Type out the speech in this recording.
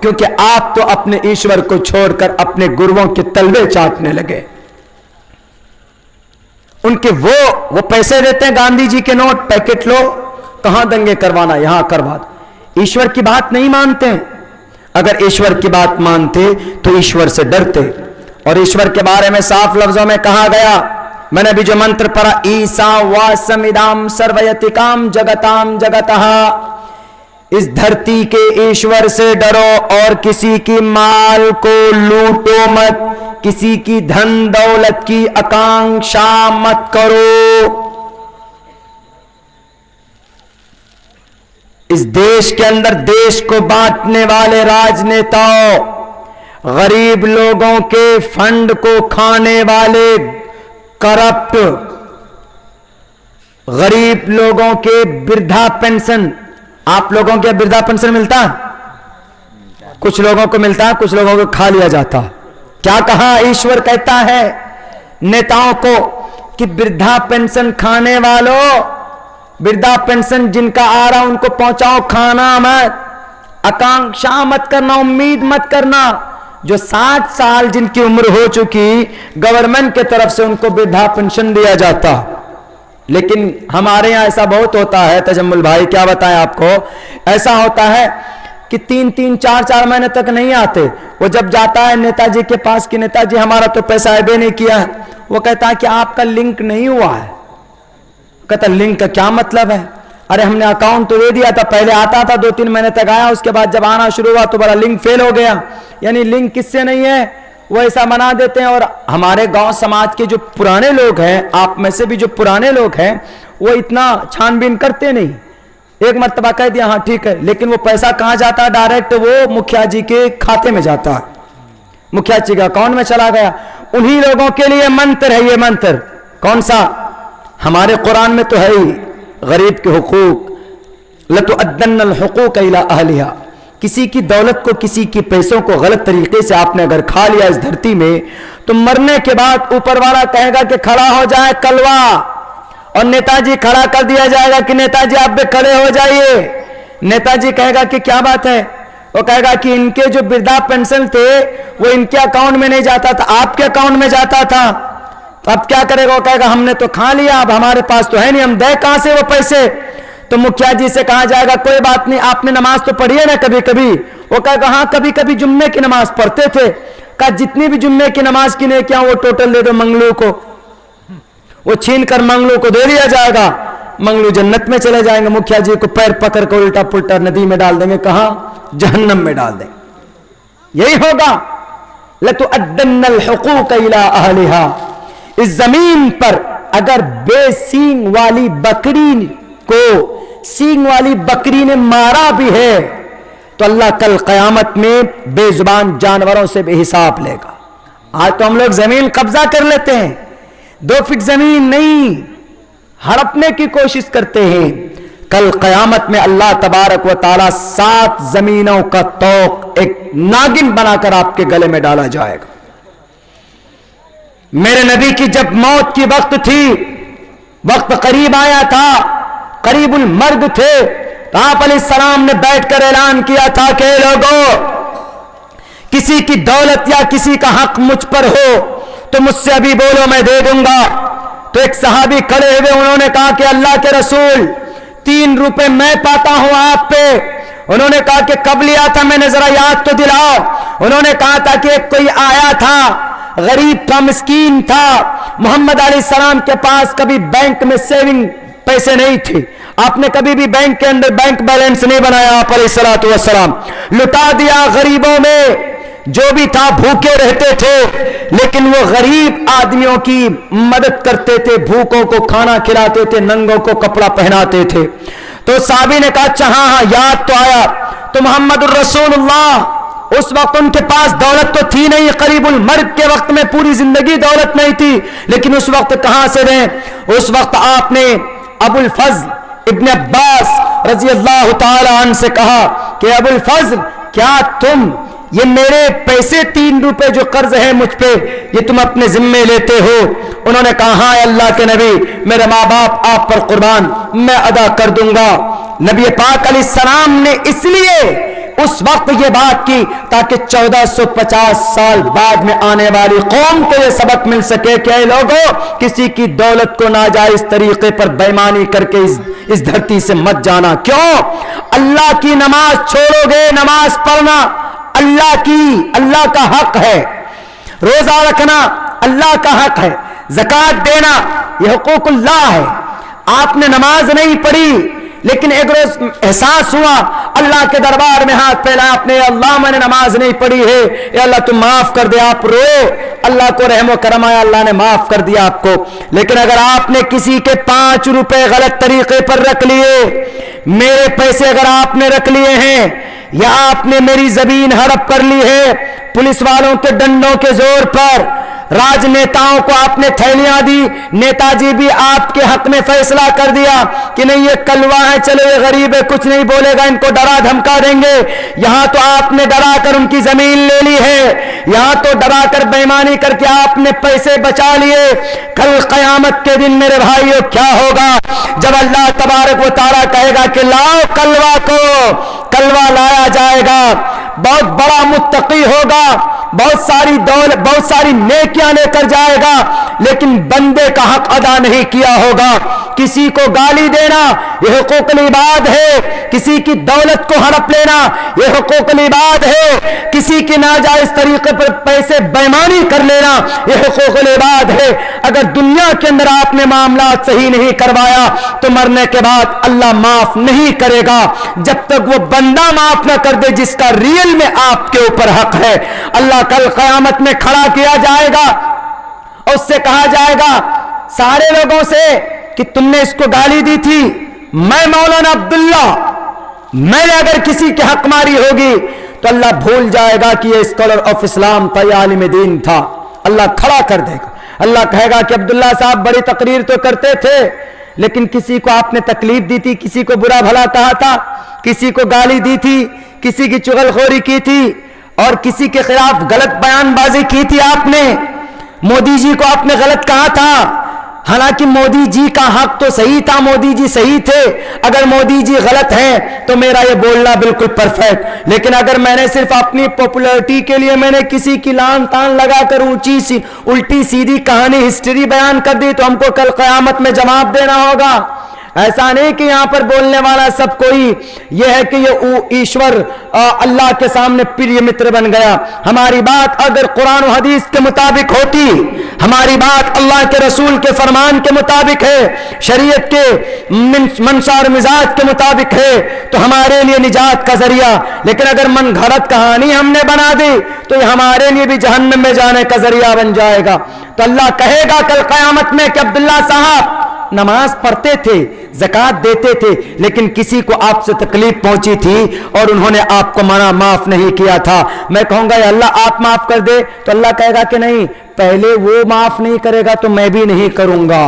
کیونکہ آپ تو اپنے ایشور کو چھوڑ کر اپنے گرووں کے تلوے چاٹنے لگے. ان کے وہ پیسے دیتے ہیں گاندھی جی کے نوٹ، پیکٹ لو، کہاں دنگے کروانا یہاں کروا دو. ایشور کی بات نہیں مانتے ہیں. اگر ایشور کی بات مانتے تو ایشور سے ڈرتے. اور ایشور کے بارے میں صاف لفظوں میں کہا گیا، میں نے بھی جو منتر پڑھا، ایسا واسمدام سرویتکام جگتام جگتہ، اس دھرتی کے ایشور سے ڈرو اور کسی کی مال کو لوٹو مت، کسی کی دھن دولت کی آکانکشا مت کرو. اس دیش کے اندر دیش کو بانٹنے والے راجنیتاؤں، غریب لوگوں کے فنڈ کو کھانے والے کرپٹ، غریب لوگوں کے بردھا پینشن، آپ لوگوں کے بردھا پینشن ملتا؟ کچھ لوگوں کو ملتا، کچھ لوگوں کو کھا لیا جاتا. کیا کہا ایشور کہتا ہے نیتاؤں کو کہ بردھا پینشن کھانے والوں، بردھا پینشن جن کا آ رہا ان کو پہنچاؤ، کھانا مت، آکانکشا مت کرنا، امید مت کرنا. جو 60 سال جن کی عمر ہو چکی، گورنمنٹ کے طرف سے ان کو بردھا پینشن دیا جاتا. لیکن ہمارے یہاں ایسا بہت ہوتا ہے تجمل بھائی، کیا بتائیں آپ کو، ایسا ہوتا ہے کہ 3 4 مہینے تک نہیں آتے. وہ جب جاتا ہے نیتا جی کے پاس کہ نیتا جی ہمارا تو پیسہ ایبے نہیں کیا ہے، وہ کہتا ہے کہ آپ کا لنک نہیں ہوا ہے. کہتا لنک کا کیا مطلب ہے؟ ارے ہم نے اکاؤنٹ تو دے دیا تھا، پہلے آتا تھا 2 3 مہینے تک آیا، اس کے بعد جب آنا شروع ہوا تو بڑا لنک فیل ہو گیا. یعنی لنک کس سے نہیں ہے، وہ ایسا بنا دیتے ہیں. اور ہمارے گاؤں سماج کے جو پرانے لوگ ہیں، آپ میں سے بھی جو پرانے لوگ ہیں، وہ اتنا چھان بین کرتے نہیں. ایک مرتبہ کہہ دیا ہاں ٹھیک ہے، لیکن وہ پیسہ کہاں جاتا ہے؟ ڈائریکٹ وہ مکھیا جی کے کھاتے میں جاتا ہے، مکھیا جی کا اکاؤنٹ میں چلا گیا. انہی لوگوں کے لیے منتر ہے. یہ منتر کون سا؟ ہمارے قرآن میں تو ہے ہی، غریب کے حقوق، لَتُؤَدَّنَّ الْحُقُوقَ إِلَىٰ أَهْلِهَا. کسی کی دولت کو، کسی کی پیسوں کو غلط طریقے سے آپ نے اگر کھا لیا اس دھرتی میں، تو مرنے کے بعد اوپر والا کہے گا کہ کھڑا ہو جائے کلوا، اور نیتا جی کھڑا کر دیا جائے گا کہ نیتا جی آپ بھی کھڑے ہو جائیے. نیتا جی کہے گا کہ کیا بات ہے؟ وہ کہے گا کہ ان کے جو بردھا پینشن تھے وہ ان کے اکاؤنٹ میں نہیں جاتا تھا، آپ کے اکاؤنٹ میں جاتا تھا. تو اب کیا کرے گا؟ وہ کہے گا ہم نے تو کھا لیا، اب ہمارے پاس تو ہے نہیں، ہم دے کہاں سے وہ پیسے؟ تو مکھیا جی سے کہا جائے گا کوئی بات نہیں، آپ نے نماز تو پڑھی ہے نا کبھی کبھی؟ وہ کہے گا ہاں کبھی کبھی جمعے کی نماز پڑھتے تھے. کہا جتنی بھی جمعے کی نماز کی نیکیاں وہ ٹوٹل دے دو منگلو کو. وہ چھین کر منگلو کو دے دیا جائے گا، منگلو جنت میں چلے جائیں گے. مکھیا جی کو پیر پکڑ کر الٹا پلٹا ندی میں ڈال دیں گے، کہاں؟ جہنم میں ڈال دیں گے. یہی ہوگا، لَتُؤَدَّنَّ الْحُقُوقَ إِلَىٰ أَهْلِهَا. اس زمین پر اگر بے سینگ والی بکری کو سینگ والی بکری نے مارا بھی ہے تو اللہ کل قیامت میں بے زبان جانوروں سے بے حساب لے گا. آج تو ہم لوگ زمین قبضہ کر لیتے ہیں، 2 فٹ زمین نہیں، ہڑپنے کی کوشش کرتے ہیں. کل قیامت میں اللہ تبارک و تعالی 7 زمینوں کا طوق ایک ناگن بنا کر آپ کے گلے میں ڈالا جائے گا. میرے نبی کی جب موت کی وقت تھی، وقت قریب آیا تھا، قریب المرگ تھے، تو آپ علیہ السلام نے بیٹھ کر اعلان کیا تھا کہ اے لوگوں، کسی کی دولت یا کسی کا حق مجھ پر ہو تو مجھ سے ابھی بولو، میں دے دوں گا. تو ایک صحابی کھڑے ہوئے، انہوں نے کہا کہ اللہ کے رسول 3 روپے میں پاتا ہوں آپ پہ. انہوں نے کہا کہ کب لیا تھا؟ میں نے ذرا یاد تو دلاؤ. انہوں نے کہا تھا کہ ایک کوئی آیا تھا، غریب تھا، مسکین تھا، محمد علیہ السلام کے پاس کبھی بینک میں سیونگ پیسے نہیں تھے، آپ نے کبھی بھی بینک کے اندر بینک بیلنس نہیں بنایا، آپ علیہ الصلوۃ والسلام لٹا دیا غریبوں میں. جو بھی تھا بھوکے رہتے تھے، لیکن وہ غریب آدمیوں کی مدد کرتے تھے، بھوکوں کو کھانا کھلاتے تھے، ننگوں کو کپڑا پہناتے تھے. تو صحابی نے کہا اچھا ہاں یاد تو آیا. تو محمد الرسول اللہ، اس وقت ان کے پاس دولت تو تھی نہیں، قریب المرگ کے وقت میں پوری زندگی دولت نہیں تھی، لیکن اس وقت کہاں سے دیں؟ اس وقت آپ نے ابو الفضل ابن عباس رضی اللہ تعالی عنہ سے کہا کہ ابو الفضل، کیا تم یہ میرے پیسے 3 روپے جو قرض ہے مجھ پہ، یہ تم اپنے ذمے لیتے ہو؟ انہوں نے کہا ہاں اللہ کے نبی، میرے ماں باپ آپ پر قربان، میں ادا کر دوں گا. نبی پاک علیہ السلام نے اس لیے اس وقت یہ بات کی تاکہ 1450 سال بعد میں آنے والی قوم کو یہ سبق مل سکے کہ اے لوگوں، کسی کی دولت کو ناجائز طریقے پر بے ایمانی کر کے اس دھرتی سے مت جانا۔ کیوں؟ اللہ کی نماز چھوڑو گے، نماز پڑھنا اللہ کا حق ہے، روزہ رکھنا اللہ کا حق ہے، زکوٰۃ دینا یہ حقوق اللہ ہے۔ آپ نے نماز نہیں پڑھی لیکن ایک روز احساس ہوا، اللہ کے دربار میں ہاتھ پھیلایا آپ نے، اللہ میں نے نماز نہیں پڑھی ہے، اے اللہ تم معاف کر دے۔ آپ روئے، اللہ کو رحم و کرم آیا، اللہ نے معاف کر دیا آپ کو۔ لیکن اگر آپ نے کسی کے 5 روپے غلط طریقے پر رکھ لیے، میرے پیسے اگر آپ نے رکھ لیے ہیں، یا آپ نے میری زمین ہڑپ کر لی ہے پولیس والوں کے ڈنڈوں کے زور پر، راج نیتاؤں کو آپ نے تھیلیاں دی، نیتا جی بھی آپ کے حق میں فیصلہ کر دیا کہ نہیں یہ کلوا ہے، چلو یہ غریب ہے کچھ نہیں بولے گا، ان کو ڈرا دھمکا دیں گے، یہاں تو آپ نے ڈرا کر ان کی زمین لے لی ہے، یہاں تو ڈرا کر بے ایمانی کر کے آپ نے پیسے بچا لیے، کل قیامت کے دن میرے بھائیو کیا ہوگا جب اللہ تبارک و تعالیٰ کہے گا کہ لاؤ کلوا کو، کلوا لایا جائے گا، بہت بڑا متقی ہوگا، بہت ساری دولت بہت ساری نیکیاں لے کر جائے گا، لیکن بندے کا حق ادا نہیں کیا ہوگا۔ کسی کو گالی دینا یہ حقوق العباد ہے، کسی کی دولت کو ہڑپ لینا یہ حقوق العباد ہے، کسی کی ناجائز طریقے پر پیسے بے ایمانی کر لینا یہ حقوق العباد ہے۔ اگر دنیا کے اندر آپ نے معاملات صحیح نہیں کروایا تو مرنے کے بعد اللہ معاف نہیں کرے گا جب تک وہ بندہ معاف نہ کر دے جس کا ریئل میں آپ کے اوپر حق ہے۔ اللہ کل قیامت میں کھڑا کیا جائے گا اور اس سے کہا جائے گا سارے لوگوں سے کہ تم نے اس کو گالی دی تھی، میں مولانا عبداللہ، میں نے اگر کسی کے حق ماری ہوگی تو اللہ بھول جائے گا کہ یہ اسکالر آف اسلام تھا، یہ عالم دین تھا، اللہ کھڑا کر دے گا۔ اللہ کہے گا کہ عبداللہ صاحب بڑی تقریر تو کرتے تھے لیکن کسی کو آپ نے تکلیف دی تھی، کسی کو برا بھلا کہا تھا، کسی کو گالی دی تھی، کسی کی چغل خوری کی تھی اور کسی کے خلاف غلط بیان بازی کی تھی، آپ نے مودی جی کو آپ نے غلط کہا تھا، حالانکہ مودی جی کا حق تو صحیح تھا، مودی جی صحیح تھے، اگر مودی جی غلط ہیں تو میرا یہ بولنا بالکل پرفیکٹ، لیکن اگر میں نے صرف اپنی پاپولرٹی کے لیے میں نے کسی کی لان تان لگا کر الٹی سیدھی کہانی ہسٹری بیان کر دی تو ہم کو کل قیامت میں جواب دینا ہوگا۔ ایسا نہیں کہ یہاں پر بولنے والا سب کوئی یہ ہے کہ یہ ایشور اللہ کے سامنے پریہ متر بن گیا۔ ہماری بات اگر قرآن و حدیث کے مطابق ہوتی، ہماری بات اللہ کے رسول کے فرمان کے مطابق ہے، شریعت کے منشا اور مزاج کے مطابق ہے تو ہمارے لیے نجات کا ذریعہ، لیکن اگر من گھڑت کہانی ہم نے بنا دی تو یہ ہمارے لیے بھی جہنم میں جانے کا ذریعہ بن جائے گا۔ تو اللہ کہے گا کل قیامت میں کہ عبداللہ صاحب نماز پڑھتے تھے، زکوٰۃ دیتے تھے، لیکن کسی کو آپ سے تکلیف پہنچی تھی اور انہوں نے آپ کو معاف نہیں کیا تھا، میں کہوں گا یا اللہ آپ معاف کر دے، تو اللہ کہے گا کہ نہیں، پہلے وہ معاف نہیں کرے گا تو میں بھی نہیں کروں گا۔